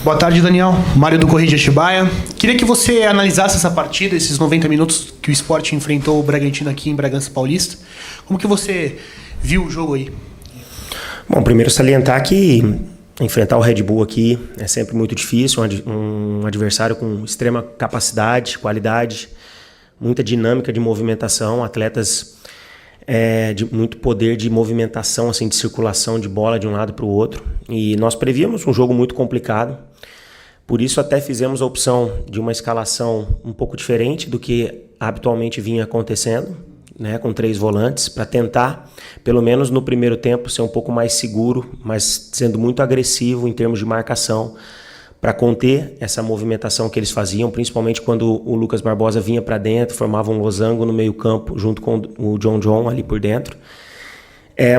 Boa tarde, Daniel. Mário do Correio de Atibaia. Queria que você analisasse essa partida, esses 90 minutos que o Sport enfrentou o Bragantino aqui em Bragança Paulista. Como que você viu o jogo aí? Bom, primeiro salientar que enfrentar o Red Bull aqui é sempre muito difícil, um adversário com extrema capacidade, qualidade, muita dinâmica de movimentação, atletas de muito poder de movimentação, assim, de circulação de bola de um lado para o outro. E nós prevíamos um jogo muito complicado, por isso até fizemos a opção de uma escalação um pouco diferente do que habitualmente vinha acontecendo, né, com 3 volantes, para tentar, pelo menos no primeiro tempo, ser um pouco mais seguro, mas sendo muito agressivo em termos de marcação, para conter essa movimentação que eles faziam, principalmente quando o Lucas Barbosa vinha para dentro, formava um losango no meio campo, junto com o John ali por dentro.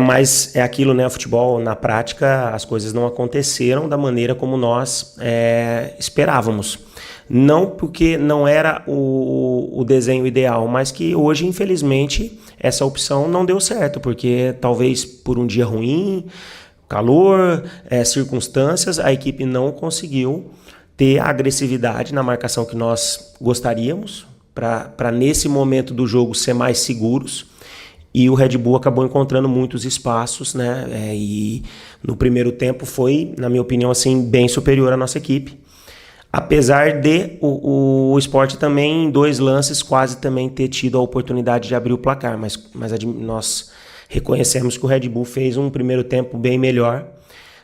Mas é aquilo, né, o futebol, na prática, as coisas não aconteceram da maneira como nós esperávamos. Não porque não era o desenho ideal, mas que hoje, infelizmente, essa opção não deu certo, porque talvez por um dia ruim, calor, circunstâncias, a equipe não conseguiu ter a agressividade na marcação que nós gostaríamos, para nesse momento do jogo ser mais seguros. E o Red Bull acabou encontrando muitos espaços, né? E no primeiro tempo foi, na minha opinião, assim, bem superior à nossa equipe. Apesar de o Sport também, em 2 lances, quase também ter tido a oportunidade de abrir o placar, mas nós reconhecemos que o Red Bull fez um primeiro tempo bem melhor.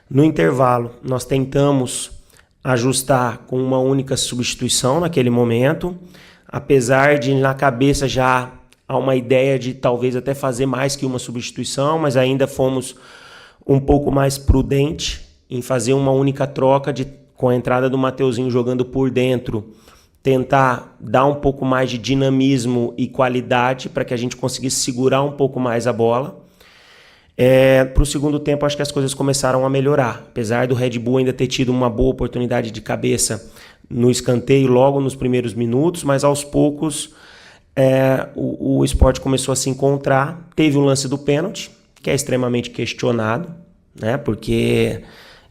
No intervalo, nós tentamos ajustar com uma única substituição naquele momento, apesar de na cabeça já há uma ideia de talvez até fazer mais que uma substituição, mas ainda fomos um pouco mais prudentes em fazer uma única troca com a entrada do Mateuzinho jogando por dentro, tentar dar um pouco mais de dinamismo e qualidade para que a gente conseguisse segurar um pouco mais a bola. Para o segundo tempo, acho que as coisas começaram a melhorar. Apesar do Red Bull ainda ter tido uma boa oportunidade de cabeça no escanteio logo nos primeiros minutos, mas aos poucos o Sport começou a se encontrar. Teve o lance do pênalti, que é extremamente questionado, né? Porque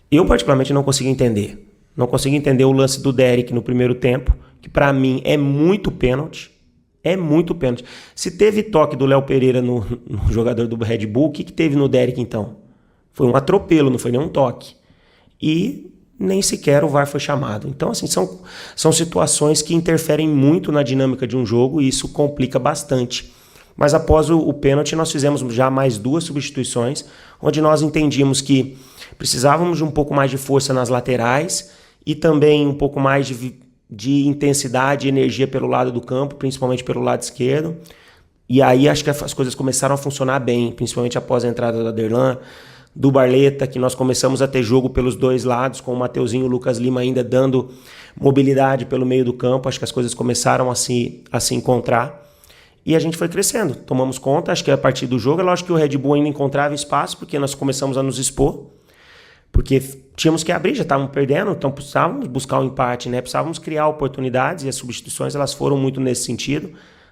eu particularmente não consigo entender. Não consigo entender o lance do Derek no primeiro tempo, que para mim é muito pênalti. É muito pênalti. Se teve toque do Léo Pereira no jogador do Red Bull, o que teve no Derek então? Foi um atropelo, não foi nenhum toque. E nem sequer o VAR foi chamado. Então, assim, são situações que interferem muito na dinâmica de um jogo e isso complica bastante. Mas após o pênalti, nós fizemos já mais 2 substituições, onde nós entendíamos que precisávamos de um pouco mais de força nas laterais e também um pouco mais de intensidade e energia pelo lado do campo, principalmente pelo lado esquerdo. E aí acho que as coisas começaram a funcionar bem, principalmente após a entrada do Aderlan, do Barleta, que nós começamos a ter jogo pelos 2 lados, com o Mateuzinho e o Lucas Lima ainda dando mobilidade pelo meio do campo. Acho que as coisas começaram a se encontrar. E a gente foi crescendo, tomamos conta. Acho que a partir do jogo, é lógico que o Red Bull ainda encontrava espaço, porque nós começamos a nos expor, porque tínhamos que abrir, já estávamos perdendo, então precisávamos buscar um empate, né? Precisávamos criar oportunidades e as substituições elas foram muito nesse sentido.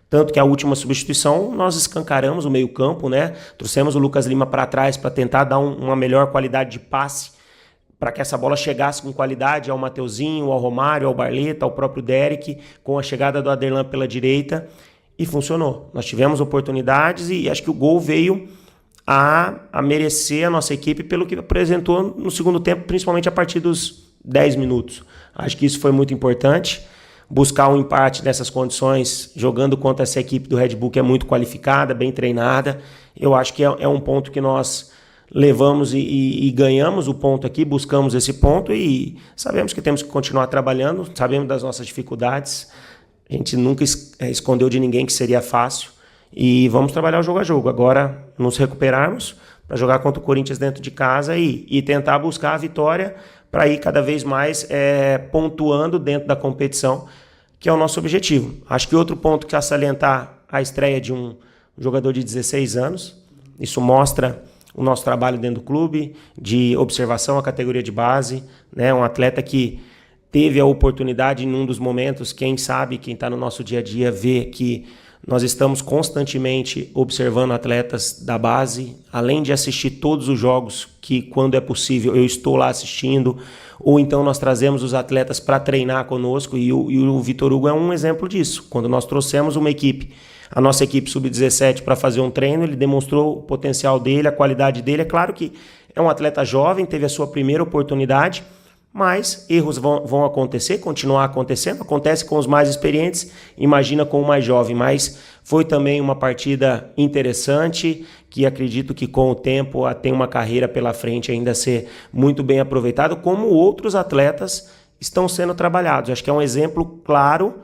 Tanto que a última substituição nós escancaramos o meio campo, né? Trouxemos o Lucas Lima para trás para tentar dar uma melhor qualidade de passe, para que essa bola chegasse com qualidade ao Mateuzinho, ao Romário, ao Barleta, ao próprio Derek, com a chegada do Aderlan pela direita, e funcionou. Nós tivemos oportunidades e acho que o gol veio a merecer a nossa equipe pelo que apresentou no segundo tempo, principalmente a partir dos 10 minutos. Acho que isso foi muito importante, buscar um empate nessas condições, jogando contra essa equipe do Red Bull que é muito qualificada, bem treinada. Eu acho que é um ponto que nós levamos e ganhamos o ponto aqui, buscamos esse ponto e sabemos que temos que continuar trabalhando, sabemos das nossas dificuldades, a gente nunca escondeu de ninguém que seria fácil. E vamos trabalhar o jogo a jogo. Agora nos recuperarmos para jogar contra o Corinthians dentro de casa e tentar buscar a vitória para ir cada vez mais pontuando dentro da competição, que é o nosso objetivo. Acho que outro ponto que é salientar a estreia de um jogador de 16 anos. Isso mostra o nosso trabalho dentro do clube, de observação à categoria de base, né? Um atleta que teve a oportunidade em um dos momentos, quem sabe, quem está no nosso dia a dia, vê que Nós estamos constantemente observando atletas da base, além de assistir todos os jogos que, quando é possível, eu estou lá assistindo, ou então nós trazemos os atletas para treinar conosco, e o Vitor Hugo é um exemplo disso. Quando nós trouxemos uma equipe, a nossa equipe sub-17, para fazer um treino, ele demonstrou o potencial dele, a qualidade dele. É claro que é um atleta jovem, teve a sua primeira oportunidade, mas erros vão acontecer, continuar acontecendo. Acontece com os mais experientes, imagina com o mais jovem. Mas foi também uma partida interessante, que acredito que com o tempo tem uma carreira pela frente ainda a ser muito bem aproveitado, como outros atletas estão sendo trabalhados. Acho que é um exemplo claro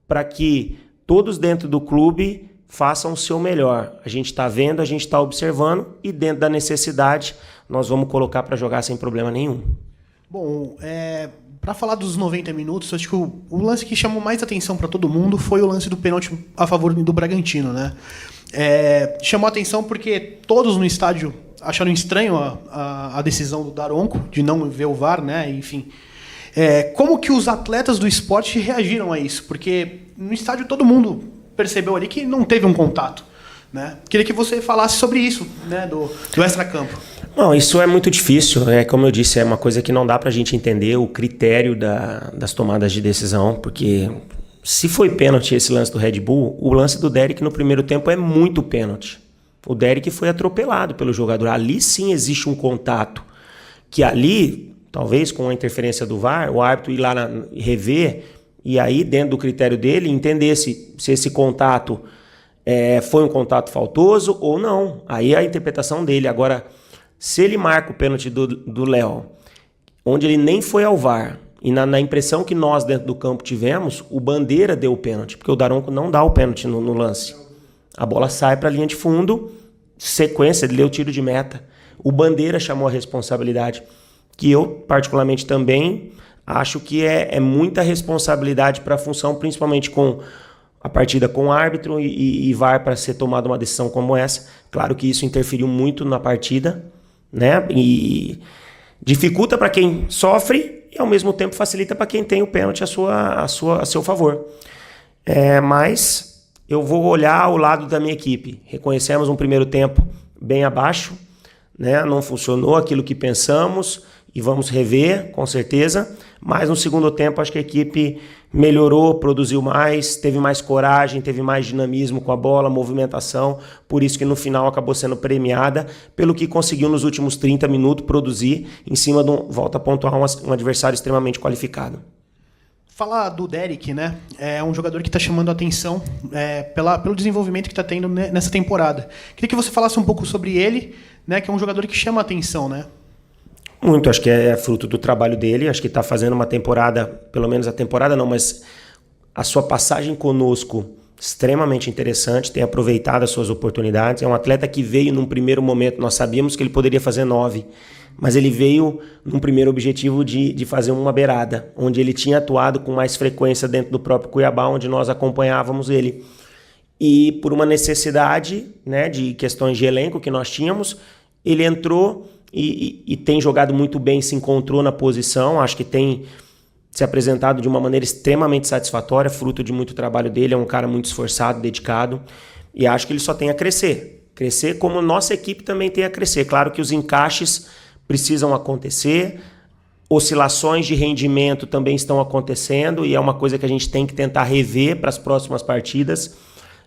para que todos dentro do clube façam o seu melhor. A gente está vendo, a gente está observando, e dentro da necessidade nós vamos colocar para jogar sem problema nenhum. Bom, para falar dos 90 minutos, acho que o lance que chamou mais atenção para todo mundo foi o lance do pênalti a favor do Bragantino, né? Chamou atenção porque todos no estádio acharam estranho a decisão do Daronco de não ver o VAR, né? Enfim, como que os atletas do esporte reagiram a isso? Porque no estádio todo mundo percebeu ali que não teve um contato, né? Queria que você falasse sobre isso, né? Do extracampo. Não, isso é muito difícil, como eu disse, é uma coisa que não dá pra gente entender o critério das tomadas de decisão, porque se foi pênalti esse lance do Red Bull, o lance do Derek no primeiro tempo é muito pênalti. O Derek foi atropelado pelo jogador, ali sim existe um contato, que ali, talvez com a interferência do VAR, o árbitro ir lá rever, e aí dentro do critério dele entender se esse contato foi um contato faltoso ou não, aí é a interpretação dele. Agora, se ele marca o pênalti do Léo, onde ele nem foi ao VAR, e na impressão que nós dentro do campo tivemos, o Bandeira deu o pênalti, porque o Daronco não dá o pênalti no lance. A bola sai para a linha de fundo, sequência, ele deu tiro de meta. O Bandeira chamou a responsabilidade, que eu particularmente também acho que é muita responsabilidade para a função, principalmente com a partida com o árbitro e VAR para ser tomada uma decisão como essa. Claro que isso interferiu muito na partida, né? E dificulta para quem sofre e ao mesmo tempo facilita para quem tem o pênalti a seu favor. Mas eu vou olhar ao lado da minha equipe. Reconhecemos um primeiro tempo bem abaixo, né? Não funcionou aquilo que pensamos e vamos rever, com certeza. Mas no segundo tempo acho que a equipe melhorou, produziu mais, teve mais coragem, teve mais dinamismo com a bola, movimentação, por isso que no final acabou sendo premiada pelo que conseguiu nos últimos 30 minutos produzir em cima de volta a pontuar um adversário extremamente qualificado. Falar do Derek, né? É um jogador que está chamando a atenção pelo desenvolvimento que está tendo nessa temporada. Queria que você falasse um pouco sobre ele, né? Que é um jogador que chama a atenção, né? Muito, acho que é fruto do trabalho dele, acho que está fazendo uma temporada, pelo menos a temporada não, mas a sua passagem conosco extremamente interessante, tem aproveitado as suas oportunidades, é um atleta que veio num primeiro momento, nós sabíamos que ele poderia fazer 9, mas ele veio num primeiro objetivo de fazer uma beirada, onde ele tinha atuado com mais frequência dentro do próprio Cuiabá, onde nós acompanhávamos ele. E por uma necessidade, né, de questões de elenco que nós tínhamos, ele entrou e tem jogado muito bem, se encontrou na posição, acho que tem se apresentado de uma maneira extremamente satisfatória, fruto de muito trabalho dele, é um cara muito esforçado, dedicado, e acho que ele só tem a crescer. Crescer como nossa equipe também tem a crescer. Claro que os encaixes precisam acontecer, oscilações de rendimento também estão acontecendo, e é uma coisa que a gente tem que tentar rever para as próximas partidas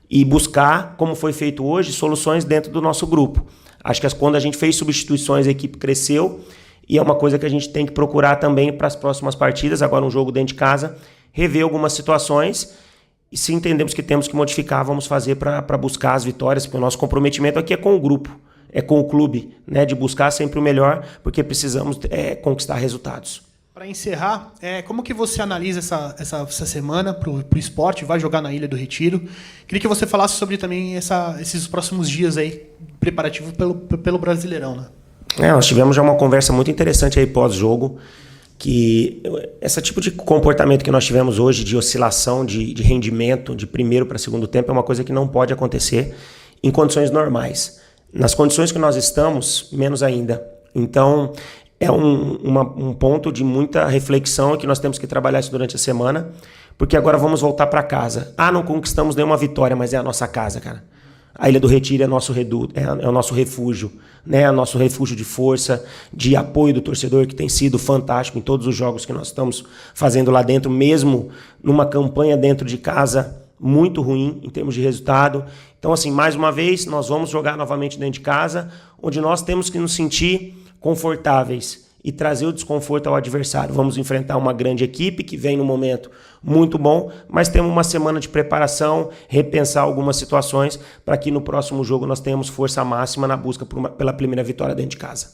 e buscar, como foi feito hoje, soluções dentro do nosso grupo. Acho que quando a gente fez substituições, a equipe cresceu, e é uma coisa que a gente tem que procurar também para as próximas partidas, agora um jogo dentro de casa, rever algumas situações, e se entendemos que temos que modificar, vamos fazer para buscar as vitórias, porque o nosso comprometimento aqui é com o grupo, é com o clube, né, de buscar sempre o melhor, porque precisamos conquistar resultados. Para encerrar, como que você analisa essa semana para o esporte? Vai jogar na Ilha do Retiro. Queria que você falasse sobre também esses próximos dias aí, preparativo pelo Brasileirão, né? Nós tivemos já uma conversa muito interessante aí pós-jogo, que esse tipo de comportamento que nós tivemos hoje, de oscilação de rendimento, de primeiro para segundo tempo, é uma coisa que não pode acontecer em condições normais. Nas condições que nós estamos, menos ainda. Então, é um ponto de muita reflexão que nós temos que trabalhar isso durante a semana, porque agora vamos voltar para casa. Não conquistamos nenhuma vitória, mas é a nossa casa, cara. A Ilha do Retiro é nosso reduto, é o nosso refúgio, né? É o nosso refúgio de força, de apoio do torcedor, que tem sido fantástico em todos os jogos que nós estamos fazendo lá dentro, mesmo numa campanha dentro de casa muito ruim em termos de resultado. Então, assim, mais uma vez, nós vamos jogar novamente dentro de casa, onde nós temos que nos sentir confortáveis e trazer o desconforto ao adversário. Vamos enfrentar uma grande equipe que vem no momento muito bom, mas temos uma semana de preparação, repensar algumas situações para que no próximo jogo nós tenhamos força máxima na busca pela primeira vitória dentro de casa.